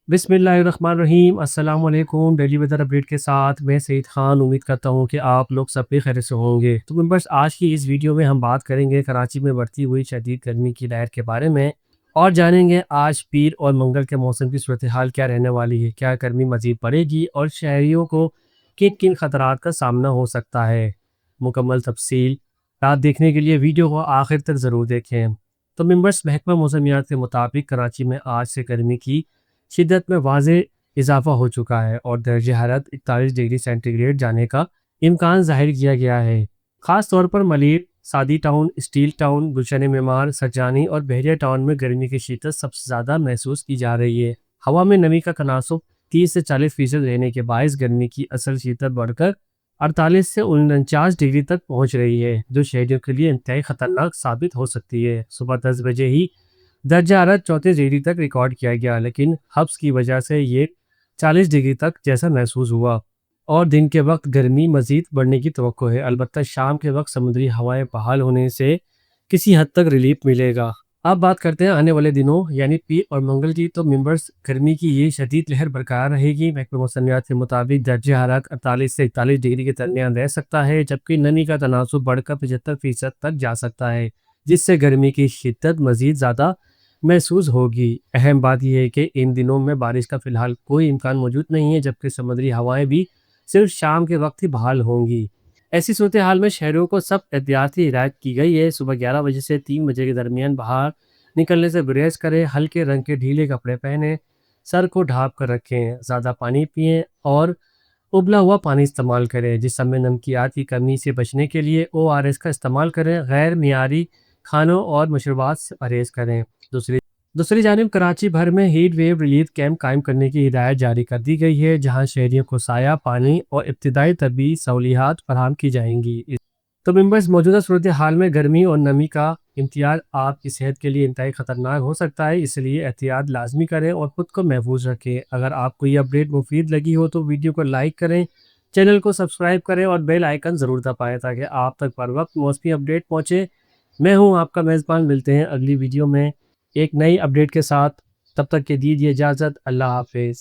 बिस्मिल्लाहिर्रहमानिर्रहीम। अस्सलाम वालेकुम। डेली वेदर अपडेट के साथ मैं सईद खान। उम्मीद करता हूँ कि आप लोग सब भी खैरियत से होंगे। तो मेंबर्स, आज की इस वीडियो में हम बात करेंगे कराची में बढ़ती हुई शदीद गर्मी की लहर के बारे में और जानेंगे आज पीर और मंगल के मौसम की सूरत हाल क्या रहने वाली है। क्या गर्मी मज़ीद बढ़ेगी और शहरियों को किन किन खतरात का सामना हो सकता है। मुकम्मल तफसील रात देखने के लिए वीडियो को आखिर तक ज़रूर देखें। तो मेंबर्स, महकमा मौसमियात के मुताबिक कराची में आज से गर्मी की शिद्दत में वाज़े इजाफा हो चुका है और दर्ज हरारत 41 डिग्री सेंटीग्रेड जाने का इम्कान ज़ाहिर किया गया है। ख़ास तौर पर मलिर, सादी टाउन, स्टील टाउन, गुलशन मेमार, सजानी और बहरिया टाउन में गर्मी की शिद्दत सबसे ज़्यादा महसूस की जा रही है। हवा में नमी का तनासब 30 से 40% रहने के बायस गर्मी की असल शिद्दत बढ़कर 48 से 49 डिग्री तक पहुँच रही है, जो शहरियों के लिए इंतहाई ख़तरनाक साबित हो सकती है। सुबह 10 बजे ही दर्जा हरारत 34 डिग्री तक रिकॉर्ड किया गया, लेकिन हब्स की वजह से ये 40 डिग्री तक जैसा महसूस हुआ और दिन के वक्त गर्मी मज़ीद बढ़ने की तवक्को है। अलबत्ता शाम के वक्त समुद्री हवाएं बहाल होने से किसी हद तक रिलीफ मिलेगा। अब बात करते हैं आने वाले दिनों यानी पीर और मंगल की। तो मेंबर्स, गर्मी की ये शदीद लहर बरकरार रहेगी। महकमा मौसमियात के मुताबिक दर्जा हरारत 48 से 41 डिग्री के दरमियान रह सकता है, जबकि नमी का तनासब बढ़कर 75% तक जा सकता है, जिससे गर्मी की शिद्दत मज़ीद ज़्यादा महसूस होगी। अहम बात यह है कि इन दिनों में बारिश का फ़िलहाल कोई इम्कान मौजूद नहीं है, जबकि समुद्री हवाएं भी सिर्फ शाम के वक्त ही बहाल होंगी। ऐसी सूरत हाल में शहरों को सब एहतियाती हिदायत की गई है। सुबह 11 बजे से 3 बजे के दरमियान बाहर निकलने से गुरेज करें, हल्के रंग के ढीले कपड़े पहनें, सर को ढाँप कर रखें, ज़्यादा पानी पिएँ और उबला हुआ पानी इस्तेमाल करें। जिस्म में नमकियात की कमी से बचने के लिए ORS का इस्तेमाल करें। गैर मियारी खानों और मशरूबात से परहेज़ करें। दूसरी दूसरी जानिब कराची भर में हीट वेव रिलीफ कैंप कायम करने की हिदायत जारी कर दी गई है, जहां शहरियों को साया, पानी और इब्तदाई तबी सहूलियात फराहम की जाएंगी। तो मेंबर्स, मौजूदा सूरत हाल में गर्मी और नमी का इम्तियाज आपकी सेहत के लिए इंतहाई ख़तरनाक हो सकता है, इसलिए एहतियात लाजमी करें और ख़ुद को महफूज रखें। अगर आपको ये अपडेट मुफीद लगी हो तो वीडियो को लाइक करें, चैनल को सब्सक्राइब करें और बेल आइकन ज़रूर दबाएं ताकि आप तक बर वक्त मौसमी अपडेट पहुँचे। मैं हूँ आपका मेज़बान। मिलते हैं अगली वीडियो में एक नई अपडेट के साथ। तब तक के दीजिए इजाज़त। अल्लाह हाफिज़।